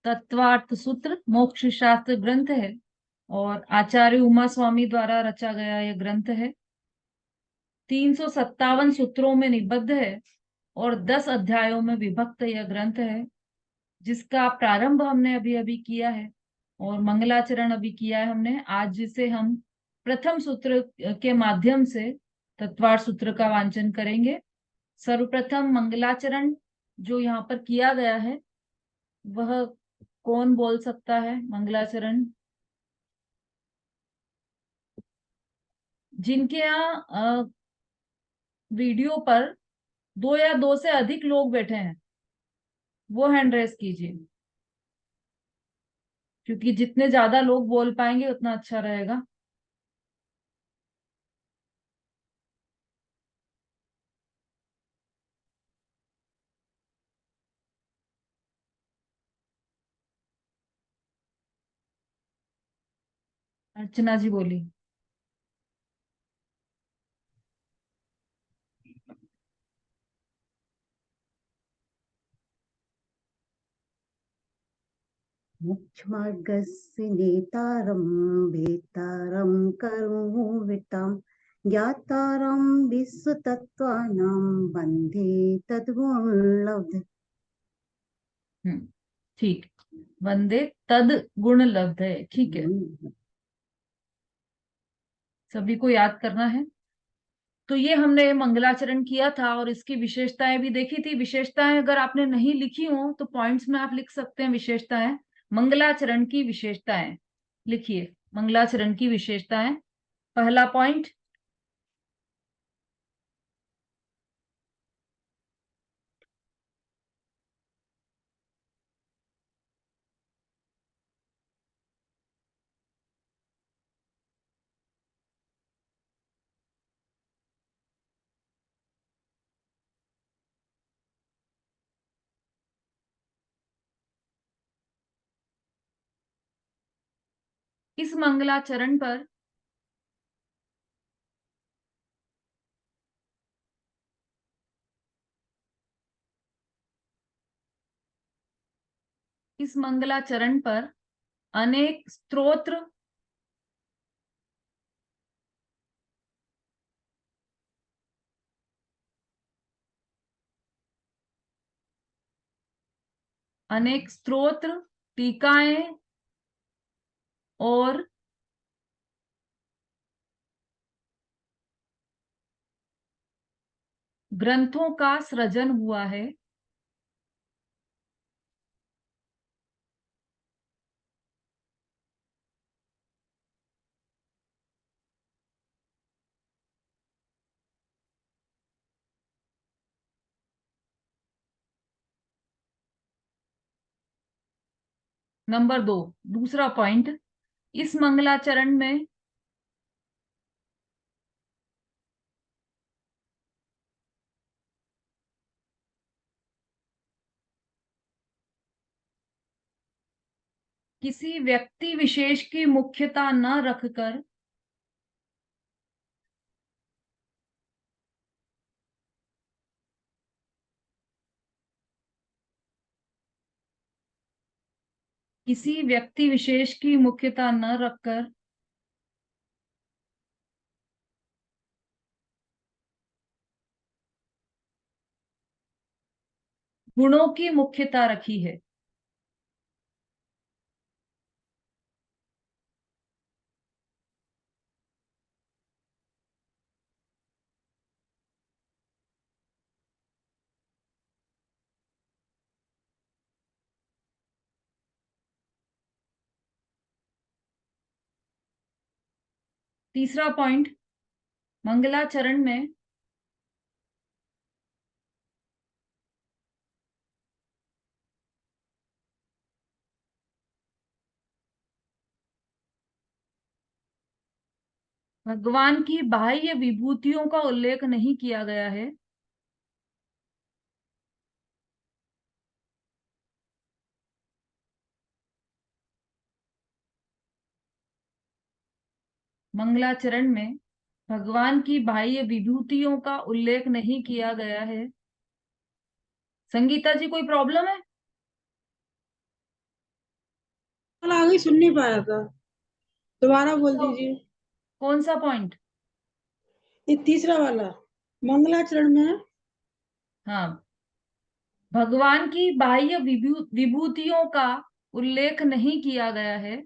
तत्वार्थ सूत्र मोक्ष शास्त्र ग्रंथ है और आचार्य उमा स्वामी द्वारा रचा गया यह ग्रंथ है। 357 सूत्रों में निबद्ध है और 10 अध्यायों में विभक्त यह ग्रंथ है, जिसका प्रारंभ हमने अभी अभी किया है और मंगलाचरण अभी किया है हमने। आज जिसे हम प्रथम सूत्र के माध्यम से तत्वार्थ सूत्र का वांचन करेंगे। सर्वप्रथम मंगलाचरण जो यहाँ पर किया गया है वह कौन बोल सकता है? मंगलाचरण जिनके यहाँ वीडियो पर 2 या 2 से अधिक लोग बैठे हैं वो हैंड रेस कीजिए, क्योंकि जितने ज्यादा लोग बोल पाएंगे उतना अच्छा रहेगा। अर्चना जी बोली। मोक्षमार्गस्य नेतारं भेतारं कर्मोवितां ज्ञातारं विश्वतत्त्वानां वन्दे तद्गुणलब्धे। ठीक, वंदे तद गुण लब्ध है। ठीक है, सभी को याद करना है। तो ये हमने मंगलाचरण किया था और इसकी विशेषताएं भी देखी थी। विशेषताएं अगर आपने नहीं लिखी हो तो पॉइंट्स में आप लिख सकते हैं विशेषताएं। मंगलाचरण की विशेषताएं लिखिए। मंगलाचरण की विशेषताएं, पहला पॉइंट, इस मंगलाचरण पर अनेक स्तोत्र, टीकाएं और ग्रंथों का सृजन हुआ है। नंबर 2, दूसरा पॉइंट, इस मंगलाचरण में किसी व्यक्ति विशेष की मुख्यता न रखकर किसी व्यक्ति विशेष की मुख्यता न रखकर गुणों की मुख्यता रखी है। तीसरा पॉइंट, मंगलाचरण में भगवान की बाह्य विभूतियों का उल्लेख नहीं किया गया है। मंगलाचरण में भगवान की बाह्य विभूतियों का उल्लेख नहीं किया गया है। संगीता जी, कोई प्रॉब्लम है? आगे सुन नहीं पाया था, दोबारा बोल तो दीजिए। कौन सा पॉइंट? ये तीसरा वाला मंगलाचरण में है। हाँ, भगवान की बाह्य विभूतियों का उल्लेख नहीं किया गया है,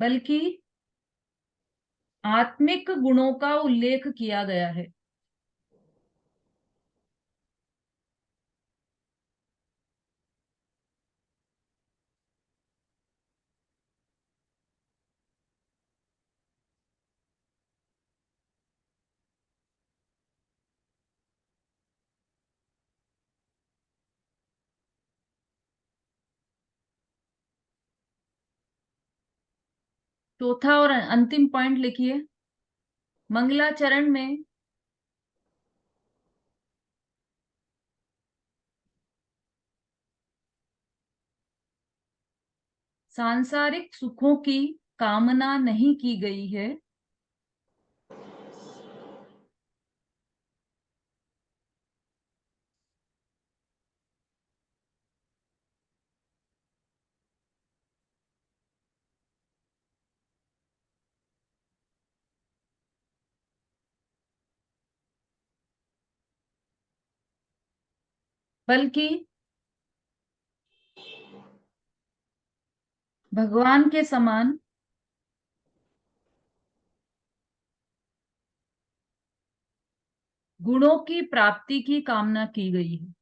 बल्कि आत्मिक गुणों का उल्लेख किया गया है। चौथा और अंतिम पॉइंट लिखिए। मंगलाचरण में सांसारिक सुखों की कामना नहीं की गई है, बल्कि भगवान के समान गुणों की प्राप्ति की कामना की गई है।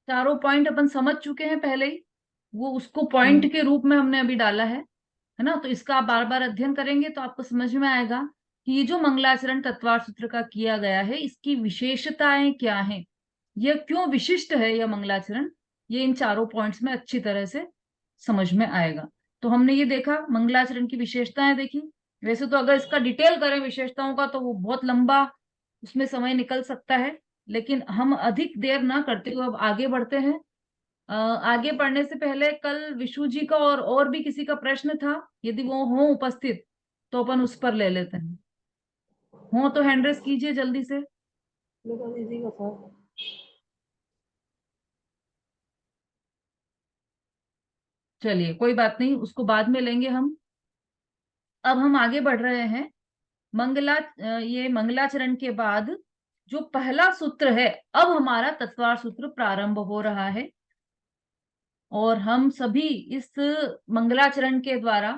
चारों पॉइंट अपन समझ चुके हैं पहले ही, वो उसको पॉइंट के रूप में हमने अभी डाला है ना। तो इसका आप बार बार अध्ययन करेंगे तो आपको समझ में आएगा कि ये जो मंगलाचरण तत्वार सूत्र का किया गया है, इसकी विशेषताएं क्या हैं, यह क्यों विशिष्ट है यह मंगलाचरण, ये इन चारों पॉइंट्स में अच्छी तरह से समझ में आएगा। तो हमने ये देखा मंगलाचरण की विशेषताएं देखी। वैसे तो अगर इसका डिटेल करें विशेषताओं का तो वो बहुत लंबा उसमें समय निकल सकता है, लेकिन हम अधिक देर ना करते हुए अब आगे बढ़ते हैं। आगे बढ़ने से पहले कल विशु जी का और भी किसी का प्रश्न था, यदि वो हो उपस्थित तो अपन उस पर ले लेते हैं। हो तो हैंड रेस कीजिए जल्दी से। दीदी का था। चलिए कोई बात नहीं, उसको बाद में लेंगे हम। अब हम आगे बढ़ रहे हैं। ये मंगलाचरण के बाद जो पहला सूत्र है, अब हमारा तत्वार सूत्र प्रारंभ हो रहा है, और हम सभी इस मंगलाचरण के द्वारा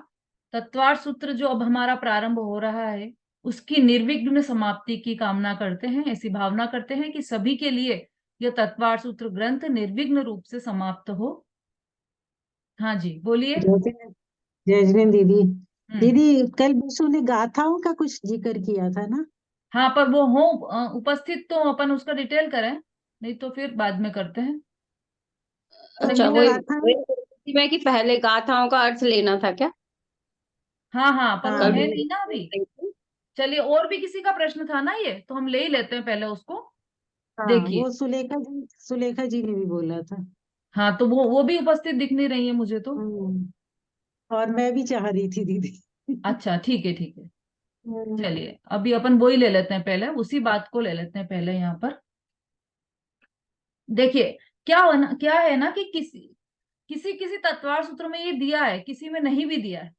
तत्वार सूत्र जो अब हमारा प्रारंभ हो रहा है उसकी निर्विघ्न समाप्ति की कामना करते हैं, ऐसी भावना करते हैं कि सभी के लिए यह तत्वार सूत्र ग्रंथ निर्विघ्न रूप से समाप्त हो। हाँ जी बोलिए। जय जयजनीन दीदी। हम्म। दीदी, कल विशु ने गाथाओं का कुछ जिक्र किया था ना? हाँ, पर वो हो उपस्थित तो अपन उसका डिटेल करें, नहीं तो फिर बाद में करते हैं। तो अच्छा, वो संगीता। वही गाथा, वही बोल रही थी मैं कि पहले गाथाओं का अर्थ लेना था क्या? हाँ हाँ, पर वो हाँ कल है भी नहीं ना बोल अभी। रही थी। चलिए, और भी किसी का प्रश्न था ना, ये तो हम ले ही लेते हैं पहले उसको। हाँ, देखिए। वो सुलेखा जी ने भी बोला था। हाँ, तो वो भी उपस्थित दिख नहीं रही है मुझे तो। और मैं भी चाह रही थी दीदी। अच्छा, ठीक है ठीक है। हम्म, चलिए अभी अपन वो ही ले लेते हैं, पहले उसी बात को ले लेते हैं पहले यहाँ पर। देखिए, क्या है ना कि किसी किसी किसी तत्वार सूत्र में ये दिया है, किसी में नहीं भी दिया है।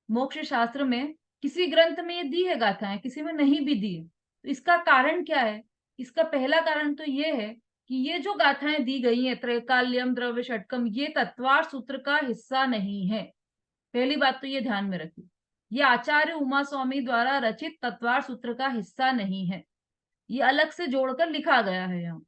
मोक्ष शास्त्र में किसी ग्रंथ में ये दी है गाथाएं, किसी में नहीं भी दी है। तो इसका कारण क्या है? इसका पहला कारण तो ये है कि ये जो गाथाएं दी गई हैं, त्रैकाल्यम, द्रव्य षटकम, ये तत्वार सूत्र का हिस्सा नहीं है। पहली बात तो ये ध्यान में रखिए, ये आचार्य उमा स्वामी द्वारा रचित तत्वार सूत्र का हिस्सा नहीं है, ये अलग से जोड़कर लिखा गया है यहाँ।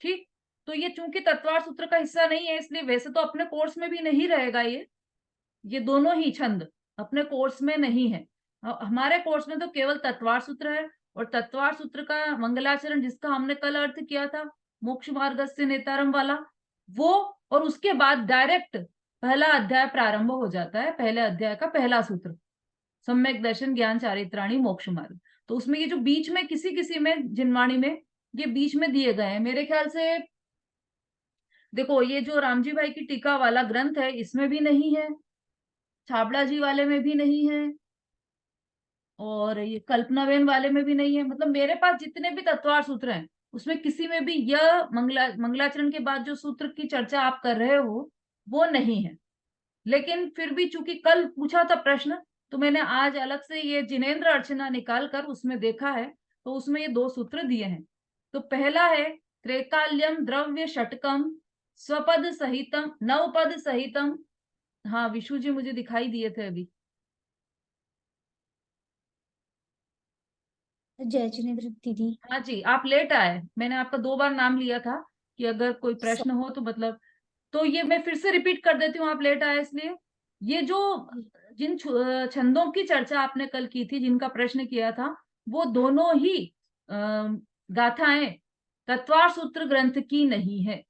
ठीक। तो ये चूंकि तत्वार सूत्र का हिस्सा नहीं है, इसलिए वैसे तो अपने कोर्स में भी नहीं रहेगा ये दोनों ही छंद अपने कोर्स में नहीं है। हमारे कोर्स में तो केवल तत्वार सूत्र है, और तत्वार सूत्र का मंगलाचरण जिसका हमने कल अर्थ किया था मोक्ष मार्गस्य नेतारम वाला, वो और उसके बाद डायरेक्ट पहला अध्याय प्रारंभ हो जाता है, पहले अध्याय का पहला सूत्र सम्यक दर्शन ज्ञान चारित्राणी मोक्ष मार्ग। तो उसमें ये जो बीच में किसी किसी में जिनवाणी में ये बीच में दिए गए हैं, मेरे ख्याल से देखो ये जो रामजी भाई की टीका वाला ग्रंथ है इसमें भी नहीं है, छाबड़ा जी वाले में भी नहीं है, और ये कल्पनावेन वाले में भी नहीं है। मतलब मेरे पास जितने भी तत्वार सूत्र हैं उसमें किसी में भी यह मंगलाचरण के बाद जो सूत्र की चर्चा आप कर रहे हो वो नहीं है। लेकिन फिर भी चूंकि कल पूछा था प्रश्न तो मैंने आज अलग से ये जिनेन्द्र अर्चना निकाल कर उसमें देखा है, तो उसमें ये 2 सूत्र दिए हैं। तो पहला है त्रैकाल्यम द्रव्य षटकम स्वपद सहितम नवपद सहितम। हाँ विशु जी मुझे दिखाई दिए थे अभी। जय जिनेन्द्र दीदी। हाँ जी आप लेट आए, मैंने आपका 2 बार नाम लिया था कि अगर कोई प्रश्न हो तो मतलब, तो ये मैं फिर से रिपीट कर देती हूँ, आप लेट आए इसलिए। ये जो जिन छंदों की चर्चा आपने कल की थी जिनका प्रश्न किया था वो दोनों ही गाथाएं तत्वार सूत्र ग्रंथ की नहीं है,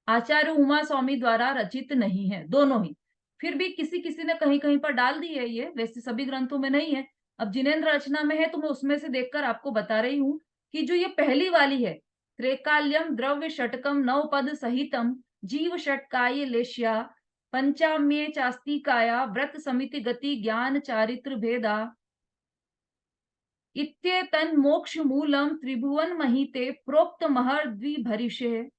आचार्य उमा स्वामी द्वारा रचित नहीं है दोनों ही। फिर भी किसी किसी ने कहीं कहीं पर डाल दी है, ये वैसे सभी ग्रंथों में नहीं है। अब जिनेन्द्र रचना में है तो मैं उसमें से देखकर आपको बता रही हूँ कि जो ये पहली वाली है त्रैकाल्यम द्रव्य षटकम नवपद सहितम जीव षटकाय लेश्या पंचाम्ये चास्तिकाया व्रत समिति गति ज्ञान चारित्र भेदा इत्येतन् मोक्ष मूलम त्रिभुवन महिते प्रोक्त महर द्विभरिषे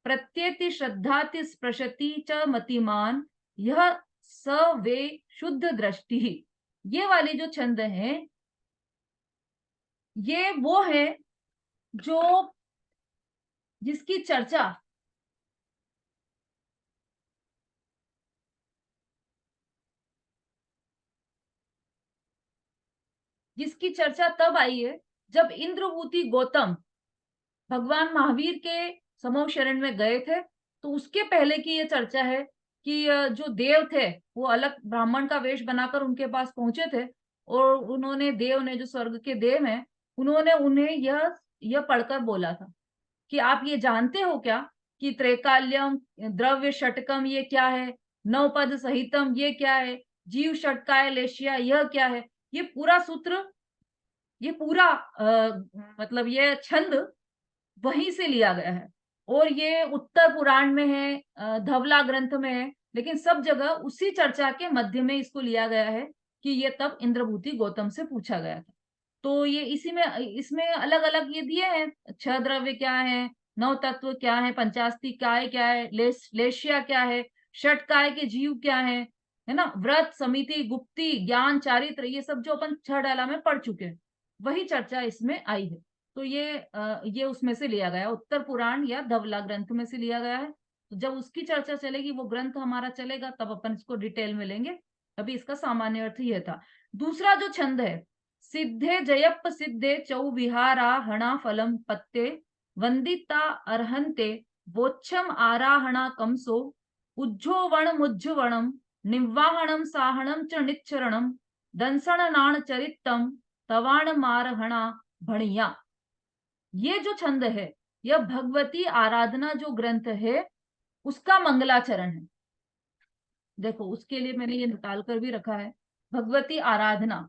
प्रत्येति श्रद्धाति स्पृशति च मतिमान यह स वे शुद्ध दृष्टि। ये वाली जो छंद है ये वो है जो जिसकी चर्चा तब आई है जब इंद्रभूति गौतम भगवान महावीर के समूह शरण में गए थे। तो उसके पहले की ये चर्चा है कि जो देव थे वो अलग ब्राह्मण का वेश बनाकर उनके पास पहुंचे थे और उन्होंने देव ने जो स्वर्ग के देव हैं उन्होंने उन्हें यह पढ़कर बोला था कि आप ये जानते हो क्या कि त्रैकाल्यम द्रव्य षटकम ये क्या है, नवपद सहितम ये क्या है, जीव षटकाय लेशिया यह क्या है। ये पूरा सूत्र ये पूरा मतलब ये छंद वहीं से लिया गया है और ये उत्तर पुराण में है, धवला ग्रंथ में है, लेकिन सब जगह उसी चर्चा के मध्य में इसको लिया गया है कि ये तब इंद्रभूति गौतम से पूछा गया था। तो ये इसी में इसमें अलग अलग ये दिए हैं, 6 द्रव्य क्या है, 9 तत्व क्या है, पंचास्ति काय क्या है, लेशिया क्या है, षट काय के जीव क्या है ना, व्रत समिति गुप्ति ज्ञान चारित्र, ये सब जो अपन 6 डाला में पढ़ चुके हैं वही चर्चा इसमें आई है। तो ये उसमें से लिया गया, उत्तर पुराण या धवला ग्रंथ में से लिया गया है। तो जब उसकी चर्चा चलेगी वो ग्रंथ हमारा चलेगा तब अपन इसको डिटेल में लेंगे। अभी इसका सामान्य अर्थ यह था। दूसरा जो छंद है सिद्धे जयप सिद्धे चौ विहारा हणा फलम पत्ते वंदिता अर्हन्ते वोच्छम आराहणा कमसो उज्जोवण मुज्जवणम निवाहणम साहणम च निच्चरणम दंसण नाण चरितम तवाण मारहणा भणिया। ये जो छंद है यह भगवती आराधना जो ग्रंथ है उसका मंगलाचरण है। देखो उसके लिए मैंने ये निकाल कर भी रखा है, भगवती आराधना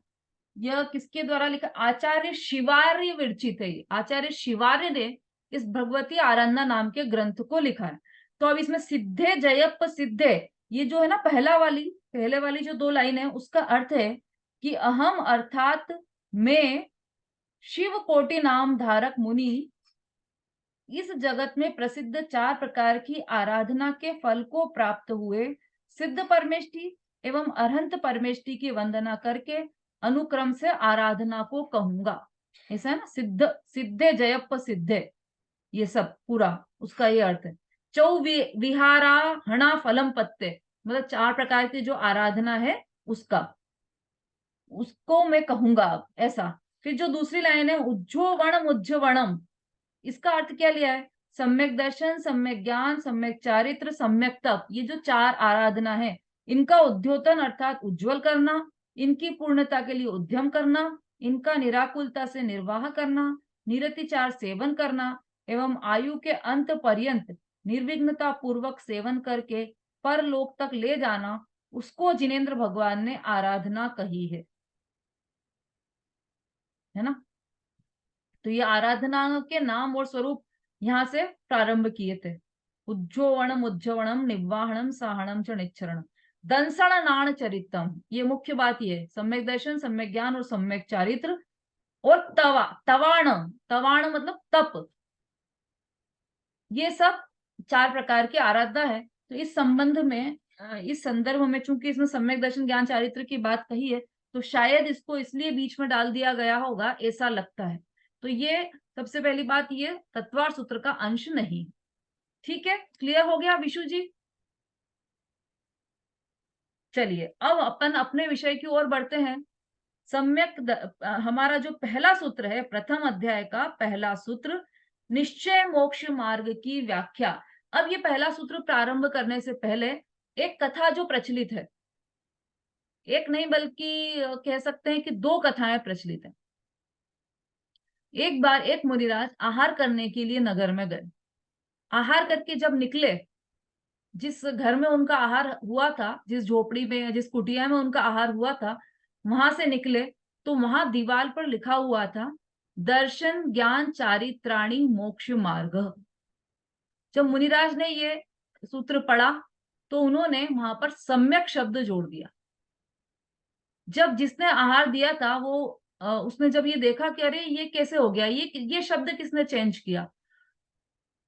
यह किसके द्वारा लिखा, आचार्य शिवार्य विरचित है। आचार्य शिवार्य ने इस भगवती आराधना नाम के ग्रंथ को लिखा है। तो अब इसमें सिद्धे जयप सिद्धे ये जो है ना पहले वाली जो 2 लाइन है उसका अर्थ है कि अहम अर्थात मैं शिव कोटि नाम धारक मुनि इस जगत में प्रसिद्ध 4 प्रकार की आराधना के फल को प्राप्त हुए सिद्ध परमेष्टि एवं अरहंत परमेष्टि की वंदना करके अनुक्रम से आराधना को कहूंगा। ऐसा है ना, सिद्धे जयप सिद्धे ये सब पूरा उसका ये अर्थ है। चौ विहारा हणा फलम पत्ते मतलब 4 प्रकार की जो आराधना है उसको मैं कहूंगा अब ऐसा। फिर जो दूसरी लाइन है उज्जोवणम उज्जवणम, इसका अर्थ क्या लिया है, सम्यक दर्शन सम्यक ज्ञान सम्यक चारित्र सम्यक तप, ये जो 4 आराधना है इनका उद्योतन अर्थात उज्जवल करना, इनकी पूर्णता के लिए उद्यम करना, इनका निराकुलता से निर्वाह करना, निरतिचार सेवन करना एवं आयु के अंत पर्यंत निर्विघ्नता पूर्वक सेवन करके परलोक तक ले जाना, उसको जिनेंद्र भगवान ने आराधना कही है ना। तो ये आराधना के नाम और स्वरूप यहाँ से प्रारंभ किए थे। उज्जोवणम उज्जवणम निवाहणम साहणम च निच्छरणम दंसण नाण चरितम, ये मुख्य बात ये है, सम्यक दर्शन, सम्यक ज्ञान और सम्यक चारित्र। और तवाण, तवाण मतलब तप, ये सब 4 प्रकार की आराधना है। तो इस संबंध में, इस संदर्भ में, चूंकि इसमें सम्यक दर्शन ज्ञान चारित्र की बात कही है, तो शायद इसको इसलिए बीच में डाल दिया गया होगा, ऐसा लगता है। तो ये सबसे पहली बात, ये तत्वार सूत्र का अंश नहीं। ठीक है, क्लियर हो गया विशु जी? चलिए अब अपन अपने विषय की ओर बढ़ते हैं। हमारा जो पहला सूत्र है, प्रथम अध्याय का पहला सूत्र, निश्चय मोक्ष मार्ग की व्याख्या। अब ये पहला सूत्र प्रारंभ करने से पहले एक कथा जो प्रचलित है, एक नहीं बल्कि कह सकते हैं कि 2 कथाएं प्रचलित है। एक बार एक मुनिराज आहार करने के लिए नगर में गए। आहार करके जब निकले, जिस घर में उनका आहार हुआ था, जिस झोपड़ी में, जिस कुटिया में उनका आहार हुआ था, वहां से निकले तो वहां दीवार पर लिखा हुआ था, दर्शन ज्ञान चारित्राणी मोक्ष मार्ग। जब मुनिराज ने ये सूत्र पढ़ा तो उन्होंने वहां पर सम्यक शब्द जोड़ दिया। जब जिसने आहार दिया था वो उसने जब ये देखा कि अरे ये कैसे हो गया, ये शब्द किसने चेंज किया,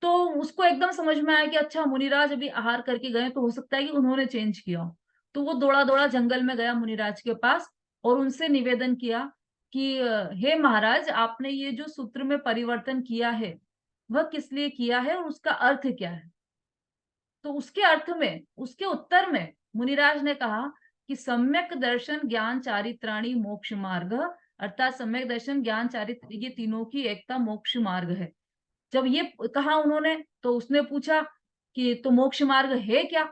तो उसको एकदम समझ में आया कि अच्छा मुनिराज अभी आहार करके गए, तो हो सकता है कि उन्होंने चेंज किया हो। तो वो दौड़ा दौड़ा जंगल में गया मुनिराज के पास और उनसे निवेदन किया कि हे महाराज, आपने ये जो सूत्र में परिवर्तन किया है वह किस लिए किया है और उसका अर्थ क्या है। तो उसके अर्थ में, उसके उत्तर में मुनिराज ने कहा कि सम्यक दर्शन ज्ञान चारित्राणी मोक्ष मार्ग, अर्थात सम्यक दर्शन ज्ञान चारित्र ये तीनों की एकता मोक्ष मार्ग है। जब ये कहा उन्होंने तो उसने पूछा कि तो मोक्ष मार्ग है क्या।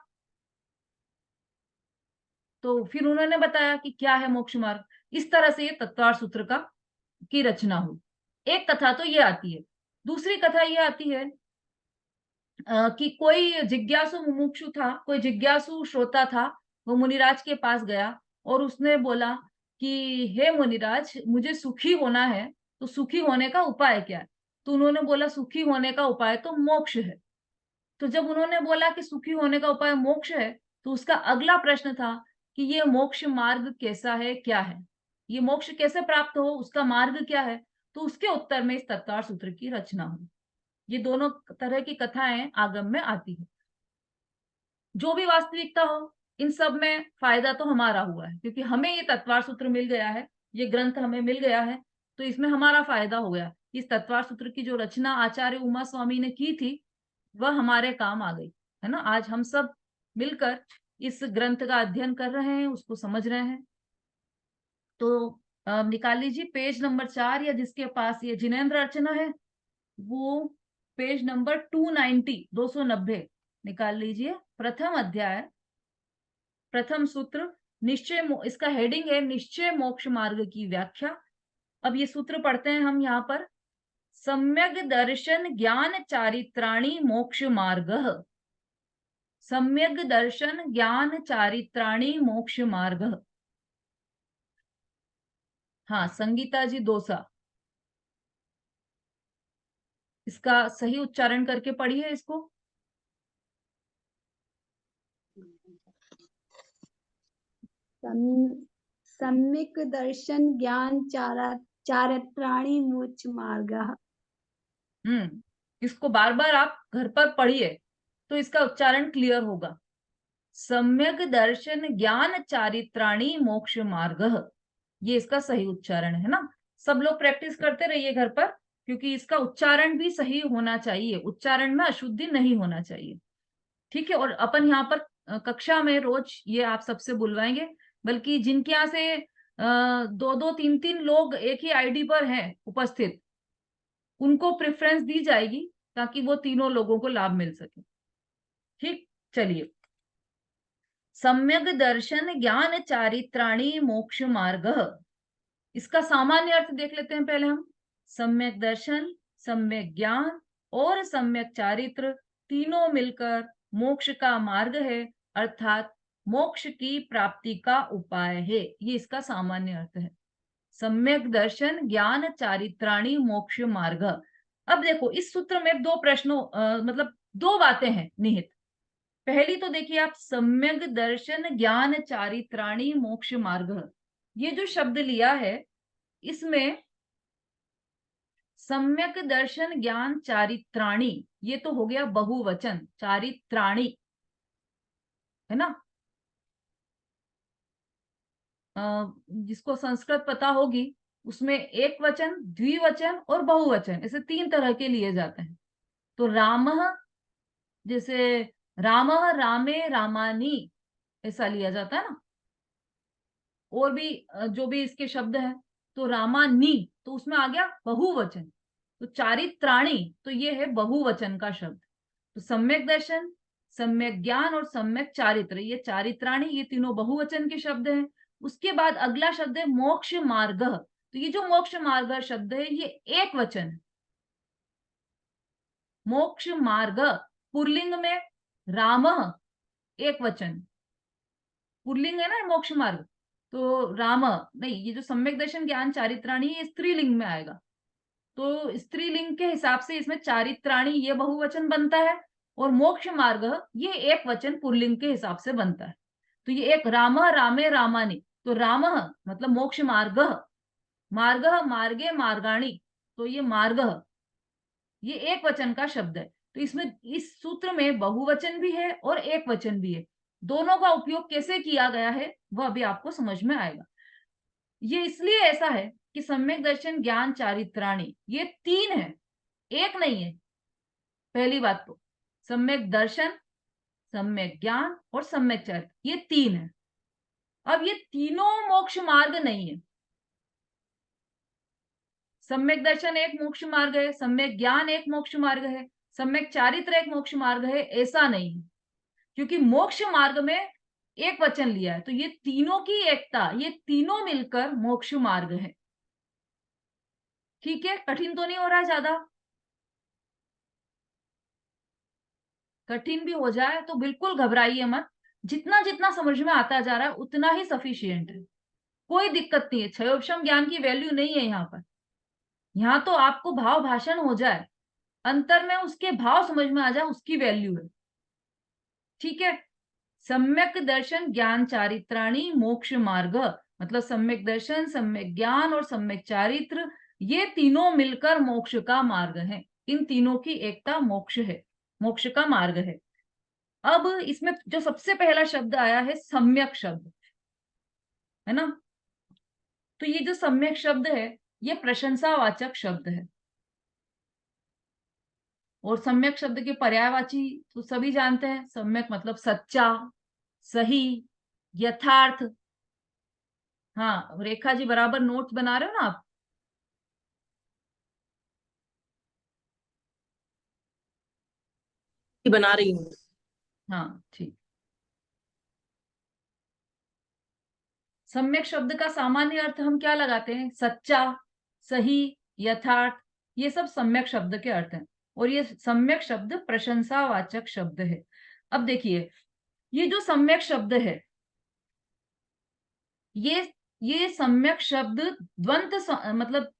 तो फिर उन्होंने बताया कि क्या है मोक्ष मार्ग। इस तरह से ये तत्वार सूत्र का की रचना हुई। एक कथा तो ये आती है। दूसरी कथा ये आती है कि कोई जिज्ञासु मुमुक्षु था, कोई जिज्ञासु श्रोता था, वो मुनिराज के पास गया और उसने बोला कि हे मुनिराज, मुझे सुखी होना है, तो सुखी होने का उपाय क्या है। तो उन्होंने बोला सुखी होने का उपाय तो मोक्ष है। तो जब उन्होंने बोला कि सुखी होने का उपाय मोक्ष है, तो उसका अगला प्रश्न था कि ये मोक्ष मार्ग कैसा है, क्या है, ये मोक्ष कैसे प्राप्त हो, उसका मार्ग क्या है। तो उसके उत्तर में इस तत्वार सूत्र की रचना हुई। ये दोनों तरह की कथाएं आगम में आती है। जो भी वास्तविकता हो, इन सब में फायदा तो हमारा हुआ है, क्योंकि हमें ये तत्वार सूत्र मिल गया है, ये ग्रंथ हमें मिल गया है, तो इसमें हमारा फायदा हो गया। इस तत्वार सूत्र की जो रचना आचार्य उमा स्वामी ने की थी वह हमारे काम आ गई, है ना। आज हम सब मिलकर इस ग्रंथ का अध्ययन कर रहे हैं, उसको समझ रहे हैं। तो निकाल लीजिए पेज नंबर 4, या जिसके पास ये जिनेंद्र अर्चना है वो पेज नंबर 290, 290 निकाल लीजिए। प्रथम अध्याय, प्रथम सूत्र, निश्चय, इसका हेडिंग है निश्चय मोक्ष मार्ग की व्याख्या। अब ये सूत्र पढ़ते हैं हम यहाँ पर। सम्यक दर्शन ज्ञान चारित्राणी मोक्ष मार्ग, सम्यक दर्शन ज्ञान चारित्राणी मोक्ष मार्ग। हाँ, संगीता जी दोसा, इसका सही उच्चारण करके पढ़िए इसको। सम्यक दर्शन ज्ञान चारित्राणी मोक्ष मार्ग। इसको बार बार आप घर पर पढ़िए तो इसका उच्चारण क्लियर होगा। सम्यक दर्शन ज्ञान चारित्राणी मोक्ष मार्ग, ये इसका सही उच्चारण है ना। सब लोग प्रैक्टिस करते रहिए घर पर, क्योंकि इसका उच्चारण भी सही होना चाहिए, उच्चारण में अशुद्धि नहीं होना चाहिए। ठीक है, और अपन यहाँ पर कक्षा में रोज ये आप सबसे बुलवाएंगे, बल्कि जिनके यहाँ से 2-2, 3-3 लोग एक ही आईडी पर हैं उपस्थित, उनको प्रेफरेंस दी जाएगी ताकि वो तीनों लोगों को लाभ मिल सके। ठीक, चलिए। सम्यक दर्शन ज्ञान चारित्राणी मोक्ष मार्ग, इसका सामान्य अर्थ देख लेते हैं पहले हम। सम्यक दर्शन, सम्यक ज्ञान और सम्यक चारित्र तीनों मिलकर मोक्ष का मार्ग है, अर्थात मोक्ष की प्राप्ति का उपाय है। ये इसका सामान्य अर्थ है। सम्यक दर्शन ज्ञान चारित्राणि मोक्ष मार्ग। अब देखो इस सूत्र में दो प्रश्नों मतलब दो बातें हैं निहित। पहली तो देखिए आप, सम्यक दर्शन ज्ञान चारित्राणि मोक्ष मार्ग, ये जो शब्द लिया है इसमें सम्यक दर्शन ज्ञान चारित्राणि, ये तो हो गया बहुवचन, चारित्राणि है ना। जिसको संस्कृत पता होगी उसमें एक वचन, द्विवचन और बहुवचन ऐसे तीन तरह के लिए जाते हैं। तो रामः, जैसे रामः रामे रामानी ऐसा लिया जाता है ना। और भी जो भी इसके शब्द हैं, तो रामानी तो उसमें आ गया बहुवचन। तो चारित्राणि तो ये है बहुवचन का शब्द। तो सम्यक दर्शन, सम्यक ज्ञान और सम्यक चारित्र, ये चारित्राणि, ये तीनों बहुवचन के शब्द हैं। उसके बाद अगला शब्द है मोक्ष मार्ग। तो ये जो मोक्ष मार्ग शब्द है ये एक वचन है। मोक्ष मार्ग पुल्लिंग में, रामः एक वचन, पुल्लिंग है ना मोक्ष मार्ग। तो राम नहीं, ये जो सम्यक दर्शन ज्ञान चारित्राणि ये स्त्रीलिंग में आएगा। तो स्त्रीलिंग के हिसाब से इसमें चारित्राणि ये बहुवचन बनता है और मोक्ष मार्ग ये एक वचन पुल्लिंग के हिसाब से बनता है। तो ये एक राम रामे रामानी, तो राम मतलब मोक्ष मार्ग, मार्ग मार्गे मार्गाणी, तो ये मार्ग ये एक वचन का शब्द है। तो इसमें इस सूत्र में बहुवचन भी है और एक वचन भी है। दोनों का उपयोग कैसे किया गया है वह अभी आपको समझ में आएगा। ये इसलिए ऐसा है कि सम्यक दर्शन ज्ञान चारित्राणि ये तीन है, एक नहीं है। पहली बात तो सम्यक दर्शन, सम्यक ज्ञान और सम्यक चारित्र ये तीन है। अब ये तीनों मोक्ष मार्ग नहीं है। सम्यक दर्शन एक मोक्ष मार्ग है, सम्यक ज्ञान एक मोक्ष मार्ग है, सम्यक चारित्र एक मोक्ष मार्ग है, ऐसा नहीं है। क्योंकि मोक्ष मार्ग में एक वचन लिया है, तो ये तीनों की एकता, ये तीनों मिलकर मोक्ष मार्ग है। ठीक है, कठिन तो नहीं हो रहा है ज्यादा? कठिन भी हो जाए तो बिल्कुल घबराइए मत। जितना जितना समझ में आता जा रहा है उतना ही सफिशियंट है, कोई दिक्कत नहीं है। क्षयोपशम ज्ञान की वैल्यू नहीं है यहाँ पर। यहाँ तो आपको भाव भाषण हो जाए, अंतर में उसके भाव समझ में आ जाए, उसकी वैल्यू है। ठीक है, सम्यक दर्शन ज्ञान चारित्राणि मोक्ष मार्ग, मतलब सम्यक दर्शन, सम्यक ज्ञान और सम्यक चारित्र ये तीनों मिलकर मोक्ष का मार्ग है। इन तीनों की एकता मोक्ष है, मोक्ष का मार्ग है। अब इसमें जो सबसे पहला शब्द आया है सम्यक शब्द, है ना। तो ये जो सम्यक शब्द है ये प्रशंसावाचक शब्द है। और सम्यक शब्द के पर्यायवाची तो सभी जानते हैं। सम्यक मतलब सच्चा, सही, यथार्थ। हाँ रेखा जी बराबर नोट्स बना रहे हो ना आप? बना रही हूँ। हाँ ठीक। सम्यक शब्द का सामान्य अर्थ हम क्या लगाते हैं? सच्चा, सही, यथार्थ, ये सब सम्यक शब्द के अर्थ हैं। और ये सम्यक शब्द प्रशंसावाचक शब्द है। अब देखिए ये जो सम्यक शब्द है ये सम्यक शब्द द्वंद्व मतलब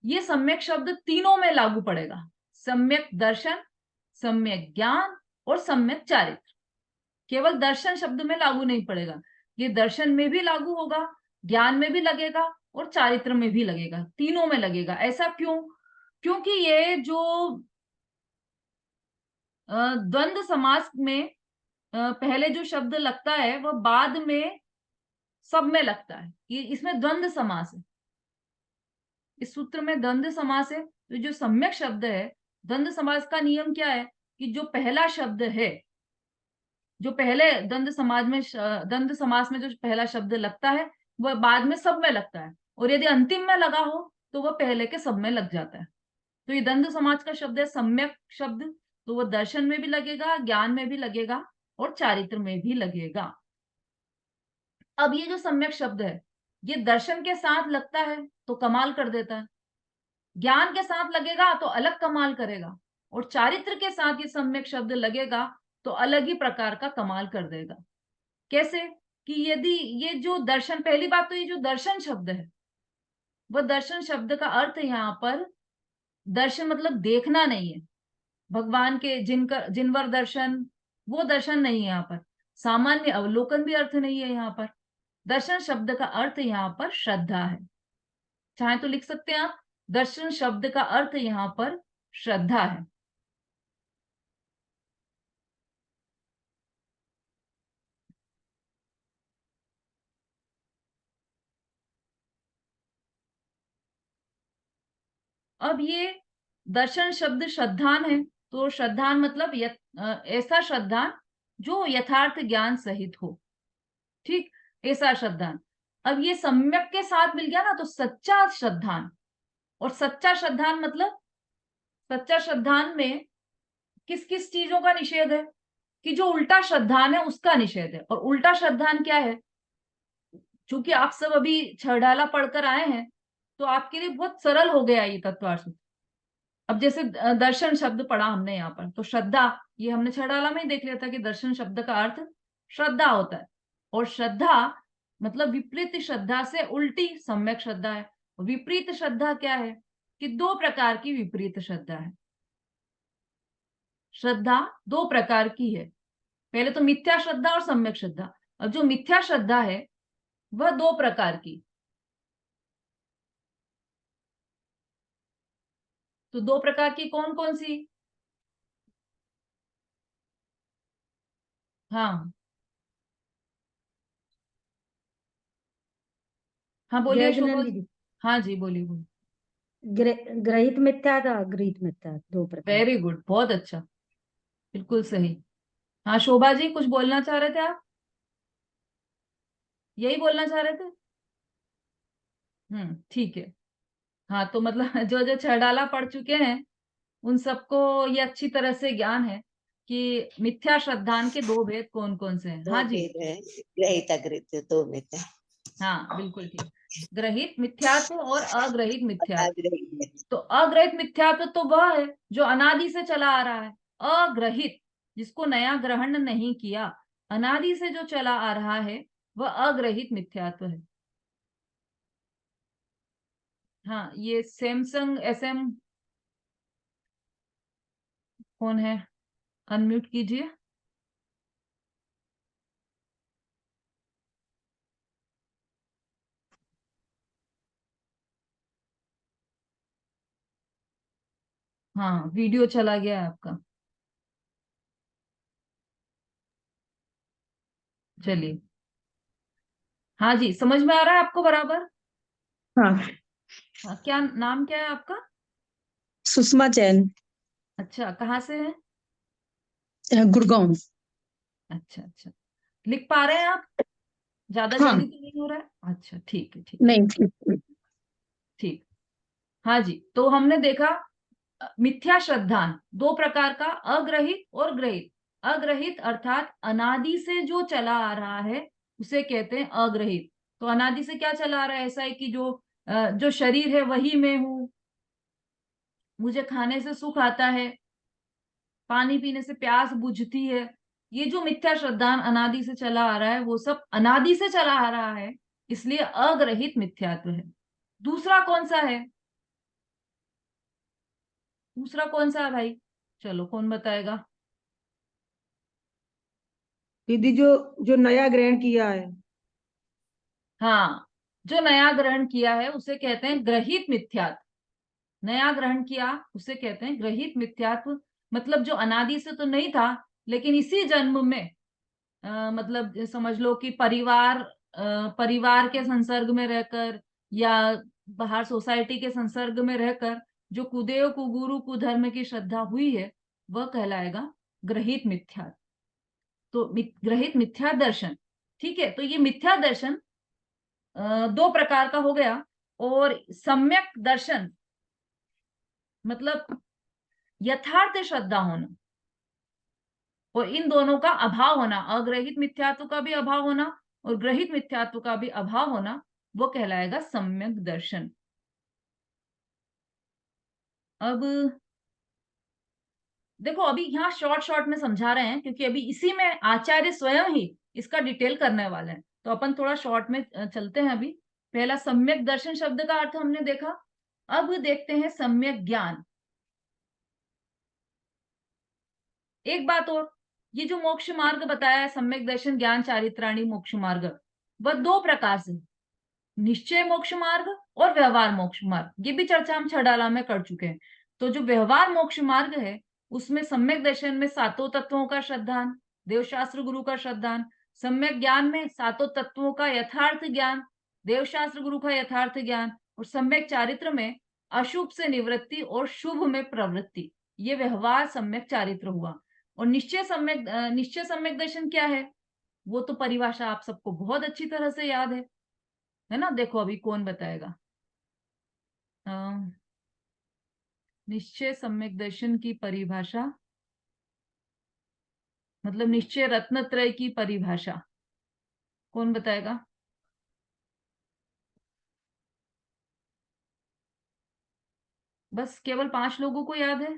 ये सम्यक शब्द तीनों में लागू पड़ेगा। सम्यक दर्शन, सम्यक ज्ञान और सम्यक चारित्र। केवल दर्शन शब्द में लागू नहीं पड़ेगा, ये दर्शन में भी लागू होगा, ज्ञान में भी लगेगा और चारित्र में भी लगेगा, तीनों में लगेगा। ऐसा क्यों? क्योंकि ये जो द्वंद्व समास में पहले जो शब्द लगता है वह बाद में सब में लगता है। ये इसमें द्वंद्व समास है, इस सूत्र में द्वंद्व समास है। तो जो सम्यक शब्द है, द्वंद्व समास का नियम क्या है कि जो पहला शब्द है, जो पहले द्वंद्व समास में जो पहला शब्द लगता है वह बाद में सब में लगता है, और यदि अंतिम में लगा हो तो वह पहले के सब में लग जाता है। तो ये द्वंद्व समास का शब्द है सम्यक शब्द, तो वह दर्शन में भी लगेगा, ज्ञान में भी लगेगा, और चारित्र में भी लगेगा। अब ये जो सम्यक शब्द है ये दर्शन के साथ लगता है तो कमाल कर देता है, ज्ञान के साथ लगेगा तो अलग कमाल करेगा, और चारित्र के साथ ये सम्यक शब्द लगेगा तो अलग ही प्रकार का कमाल कर देगा। कैसे? कि यदि ये जो दर्शन, पहली बात तो ये जो दर्शन शब्द है, वह दर्शन शब्द का अर्थ यहाँ पर दर्शन मतलब देखना नहीं है, भगवान के जिनवर दर्शन, वो दर्शन नहीं है यहाँ पर, सामान्य अवलोकन भी अर्थ नहीं है यहाँ पर। दर्शन शब्द का अर्थ यहाँ पर श्रद्धा है। चाहे तो लिख सकते हैं आप, दर्शन शब्द का अर्थ यहाँ पर श्रद्धा है। अब ये दर्शन शब्द श्रद्धान है, तो श्रद्धान मतलब ऐसा श्रद्धान जो यथार्थ ज्ञान सहित हो, ठीक, ऐसा श्रद्धान। अब ये सम्यक के साथ मिल गया ना, तो सच्चा श्रद्धान। और सच्चा श्रद्धान मतलब, सच्चा श्रद्धान में किस किस चीजों का निषेध है? कि जो उल्टा श्रद्धान है उसका निषेध है। और उल्टा श्रद्धान क्या है? चूंकि आप सब अभी छड़ाला पढ़कर आए हैं, तो आपके लिए बहुत सरल हो गया ये तत्वार्थ। अब जैसे दर्शन शब्द पढ़ा हमने यहाँ पर, तो श्रद्धा, ये हमने छड़ाला में ही देख लिया था कि दर्शन शब्द का अर्थ श्रद्धा होता है। और श्रद्धा मतलब विपरीत श्रद्धा से उल्टी सम्यक श्रद्धा है। विपरीत श्रद्धा क्या है? कि दो प्रकार की विपरीत श्रद्धा है। श्रद्धा दो प्रकार की है, पहले तो मिथ्या श्रद्धा और सम्यक श्रद्धा। अब जो मिथ्या श्रद्धा है वह दो प्रकार की, तो दो प्रकार की कौन कौन सी? हाँ हाँ बोलिए जय शोभा। जिनेन्द्र दीदी, हाँ जी बोलिए बोलिए। ग्रहित मिथ्या था अग्रहित मिथ्या, दो प्रकार। वेरी गुड, बहुत अच्छा, बिल्कुल सही। हाँ शोभा जी कुछ बोलना चाह रहे थे आप? यही बोलना चाह रहे थे? ठीक है। हाँ तो मतलब जो जो छड़ाला पढ़ चुके हैं उन सबको ये अच्छी तरह से ज्ञान है कि मिथ्या श्रद्धान के दो भेद कौन कौन से हैं। दो हाँ जी, भेद है, ग्रहित अग्रहित दो भेद है। हाँ बिल्कुल ठीक। ग्रहित मिथ्यात्व और अग्रहित मिथ्यात्व। अग्रहित तो अग्रहित मिथ्यात्व तो वह है जो अनादि से चला आ रहा है। अग्रहित जिसको नया ग्रहण नहीं किया, अनादि से जो चला आ रहा है, वह अग्रहित मिथ्यात्व है। हाँ ये सैमसंग SM कौन है? अनम्यूट कीजिए। हाँ वीडियो चला गया है आपका। चलिए, हाँ जी समझ में आ रहा है आपको बराबर? हाँ, हाँ, क्या नाम क्या है आपका? सुषमा जैन, अच्छा, कहाँ से है? गुड़गांव। अच्छा अच्छा, लिख पा रहे हैं आप? ज्यादा हाँ, जल्दी तो नहीं हो रहा है? अच्छा ठीक है ठीक नहीं ठीक। ठीक। हाँ जी, तो हमने देखा मिथ्या श्रद्धान दो प्रकार का, अग्रहित और ग्रहित। अग्रहित अर्थात अनादि से जो चला आ रहा है उसे कहते हैं अग्रहित। तो अनादि से क्या चला आ रहा है? ऐसा है कि जो शरीर है वही मैं हूं, मुझे खाने से सुख आता है, पानी पीने से प्यास बुझती है। ये जो मिथ्या श्रद्धान अनादि से चला आ रहा है वो सब अनादि से चला आ रहा है, इसलिए अग्रहित मिथ्यात्व है। दूसरा कौन सा है? दूसरा कौन सा है भाई? चलो कौन बताएगा? दीदी जो जो नया ग्रहण किया है। हाँ, जो नया ग्रहण किया है उसे कहते हैं ग्रहित मिथ्यात्व। नया ग्रहण किया उसे कहते हैं ग्रहित मिथ्यात्व। मतलब जो अनादि से तो नहीं था, लेकिन इसी जन्म में मतलब समझ लो कि परिवार के संसर्ग में रहकर या बाहर सोसाइटी के संसर्ग में रहकर जो कुदेव कुगुरु कुधर्म की श्रद्धा हुई है, वह कहलाएगा ग्रहित मिथ्या। तो ग्रहित मिथ्या दर्शन, ठीक है। तो ये मिथ्या दर्शन दो प्रकार का हो गया। और सम्यक दर्शन मतलब यथार्थ श्रद्धा होना, और इन दोनों का अभाव होना, अग्रहित मिथ्यात्व का भी अभाव होना और ग्रहित मिथ्यात्व का भी अभाव होना, वो कहलाएगा सम्यक दर्शन। अब देखो अभी यहाँ शॉर्ट शॉर्ट में समझा रहे हैं, क्योंकि अभी इसी में आचार्य स्वयं ही इसका डिटेल करने वाले हैं, तो अपन थोड़ा शॉर्ट में चलते हैं। अभी पहला सम्यक दर्शन शब्द का अर्थ हमने देखा, अब देखते हैं सम्यक ज्ञान। एक बात और, ये जो मोक्ष मार्ग बताया है, सम्यक दर्शन ज्ञान चारित्राणी मोक्ष मार्ग, वह दो प्रकार से, निश्चय मोक्ष मार्ग और व्यवहार मोक्ष मार्ग। ये भी चर्चा हम छडाला में कर चुके हैं। तो जो व्यवहार मोक्ष मार्ग है, उसमें सम्यक दर्शन में सातों तत्वों का श्रद्धान, देवशास्त्र गुरु का श्रद्धान, सम्यक ज्ञान में सातों तत्वों का यथार्थ ज्ञान, देवशास्त्र गुरु का यथार्थ ज्ञान, और सम्यक चारित्र में अशुभ से निवृत्ति और शुभ में प्रवृत्ति। ये व्यवहार सम्यक चारित्र हुआ। और निश्चय सम्यक दर्शन क्या है, वो तो परिभाषा आप सबको बहुत अच्छी तरह से याद है ना। देखो अभी कौन बताएगा। निश्चय सम्यक दर्शन की परिभाषा, मतलब निश्चय रत्नत्रय की परिभाषा कौन बताएगा? बस केवल 5 लोगों को याद है।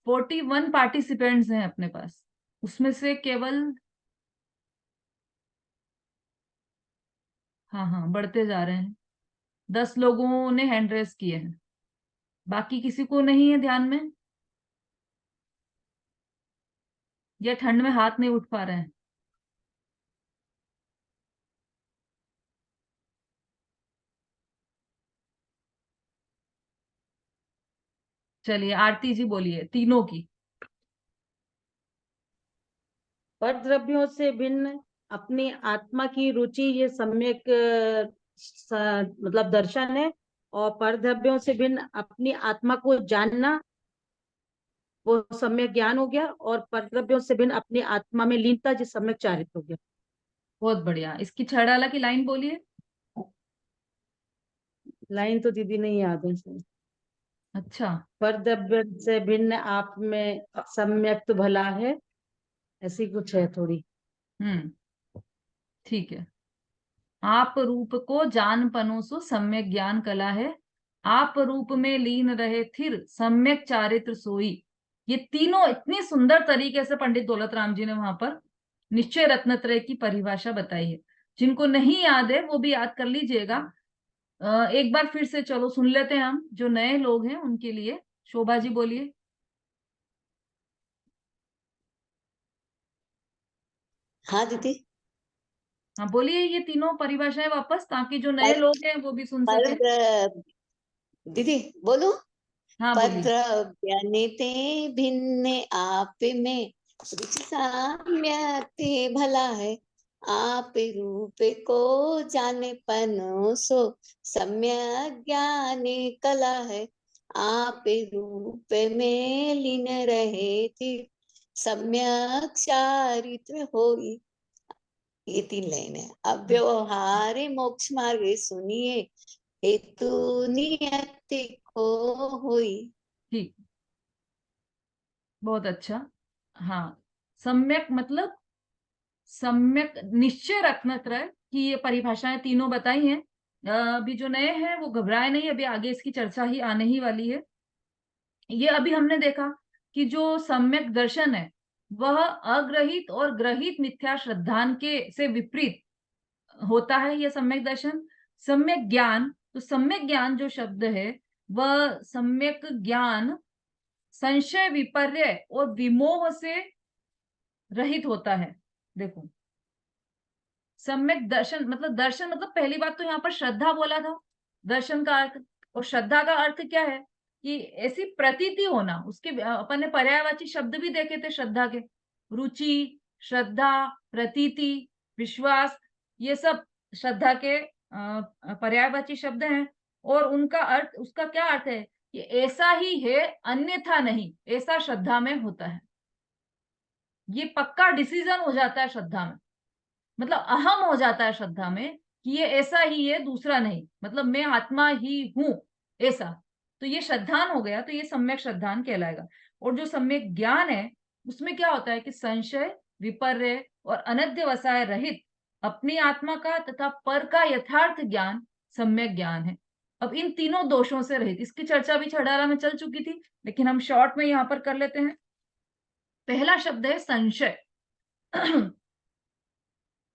41 पार्टिसिपेंट्स हैं अपने पास, उसमें से केवल, हाँ बढ़ते जा रहे हैं, 10 लोगों ने हैंड रेस किए हैं, बाकी किसी को नहीं है ध्यान में, या ठंड में हाथ नहीं उठ पा रहे हैं? चलिए आरती जी बोलिए तीनों की। परद्रव्यों से भिन्न अपनी आत्मा की रुचि, ये सम्यक मतलब दर्शन है। और परद्रव्यों से भिन्न अपनी आत्मा को जानना, वो सम्यक ज्ञान हो गया। और परद्रव्यों से भिन्न अपनी आत्मा में लीनता, जो सम्यक चारित्र हो गया। बहुत बढ़िया। इसकी छड़ाला की लाइन बोलिए। लाइन तो दीदी नहीं याद है सर। अच्छा, परद्रव्य से भिन्न आप में सम्यक तो भला है, ऐसी कुछ है थोड़ी। ठीक है। आप रूप को जान पनोसो सम्यक ज्ञान कला है, आप रूप में लीन रहे थिर सम्यक चारित्र सोई। ये तीनों इतनी सुंदर तरीके से पंडित दौलत राम जी ने वहां पर निश्चय रत्नत्रय की परिभाषा बताई है। जिनको नहीं याद है वो भी याद कर लीजिएगा। एक बार फिर से चलो सुन लेते हैं हम, जो नए लोग हैं उनके लिए। शोभा जी बोलिए। हाँ दीदी। हाँ बोलिए ये तीनों परिभाषाएं वापस, ताकि जो नए लोग हैं वो भी सुन सके। दीदी बोलो। हाँ बोलिए। परद्रव्यनिते भिन्न आप में रुचि साम्य ते भला है, आप रूप को जाने पनोसो सम्यक ज्ञान कला है, आप रूप में लीन रहे थी सम्यक चारित्र होई। ये 3 लाइन है। अब व्यवहार मोक्ष मार्ग सुनिए, हेतु नियति को हुई। ठीक, बहुत अच्छा। हाँ, सम्यक मतलब सम्यक निश्चय रत्नत्रय की ये परिभाषाएं तीनों बताई हैं। अभी जो नए हैं वो घबराए नहीं, अभी आगे इसकी चर्चा ही आने ही वाली है। ये अभी हमने देखा कि जो सम्यक दर्शन है वह अग्रहित और ग्रहित मिथ्या श्रद्धान के से विपरीत होता है। यह सम्यक दर्शन। सम्यक ज्ञान, तो सम्यक ज्ञान जो शब्द है वह सम्यक ज्ञान संशय विपर्य और विमोह से रहित होता है। देखो सम्यक दर्शन मतलब पहली बात तो यहाँ पर श्रद्धा बोला था, दर्शन का अर्थ। और श्रद्धा का अर्थ क्या है कि ऐसी प्रतीति होना। उसके अपन ने पर्यायवाची शब्द भी देखे थे श्रद्धा के, रुचि, श्रद्धा, प्रतीति, विश्वास, ये सब श्रद्धा के पर्यायवाची शब्द हैं। और उनका अर्थ, उसका क्या अर्थ है कि ऐसा ही है अन्यथा नहीं, ऐसा श्रद्धा में होता है। ये पक्का डिसीजन हो जाता है श्रद्धा में, मतलब अहम हो जाता है श्रद्धा में कि ये ऐसा ही है, दूसरा नहीं, मतलब मैं आत्मा ही हूं ऐसा। तो ये श्रद्धान हो गया, तो ये सम्यक श्रद्धान कहलाएगा। और जो सम्यक ज्ञान है उसमें क्या होता है कि संशय विपर्य और अनध्यवसाय रहित अपनी आत्मा का तथा पर का यथार्थ ज्ञान सम्यक ज्ञान है। अब इन तीनों दोषों से रहित, इसकी चर्चा भी छड़ाला में चल चुकी थी, लेकिन हम शॉर्ट में यहां पर कर लेते हैं। पहला शब्द है संशय।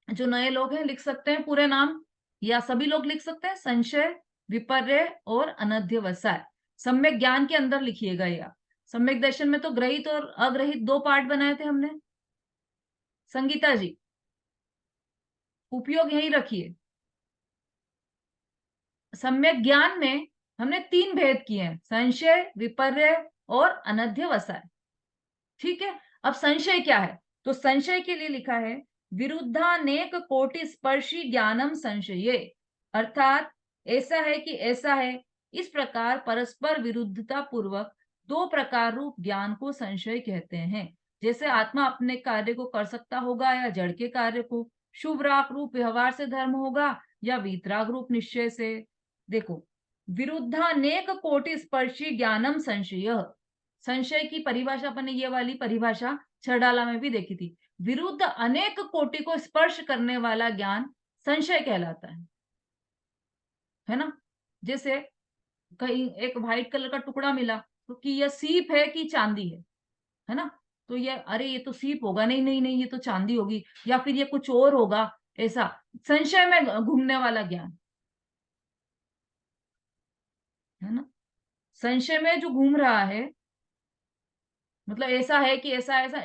जो नए लोग हैं लिख सकते हैं पूरे नाम, या सभी लोग लिख सकते हैं। संशय, विपर्य और अनध्यवसाय सम्यक ज्ञान के अंदर लिखिएगा। या सम्यक दर्शन में तो ग्रहित और अग्रहित दो पार्ट बनाए थे हमने। संगीता जी, उपयोग यही रखिए। सम्यक ज्ञान में हमने 3 भेद किए हैं, संशय, विपर्य और अनध्यवसाय। ठीक है, अब संशय क्या है? तो संशय के लिए लिखा है विरुद्धानेक कोटि स्पर्शी ज्ञानम संशये, अर्थात ऐसा है कि ऐसा है, इस प्रकार परस्पर विरुद्धता पूर्वक 2 प्रकार रूप ज्ञान को संशय कहते हैं। जैसे आत्मा अपने कार्य को कर सकता होगा या जड़ के कार्य को, शुभ राग रूप व्यवहार से धर्म होगा या वीतराग रूप निश्चय से। देखो, विरुद्धानेक कोटि स्पर्शी ज्ञानम संशय, संशय की परिभाषा अपन ने ये वाली परिभाषा छड़ाला में भी देखी थी। विरुद्ध अनेक कोटि को स्पर्श करने वाला ज्ञान संशय कहलाता है ना। जैसे कहीं एक व्हाइट कलर का टुकड़ा मिला तो कि यह सीप है कि चांदी है ना, तो ये अरे ये तो सीप होगा, नहीं नहीं नहीं ये तो चांदी होगी, या फिर ये कुछ और होगा, ऐसा संशय में घूमने वाला ज्ञान है ना। संशय में जो घूम रहा है, मतलब ऐसा है कि ऐसा ऐसा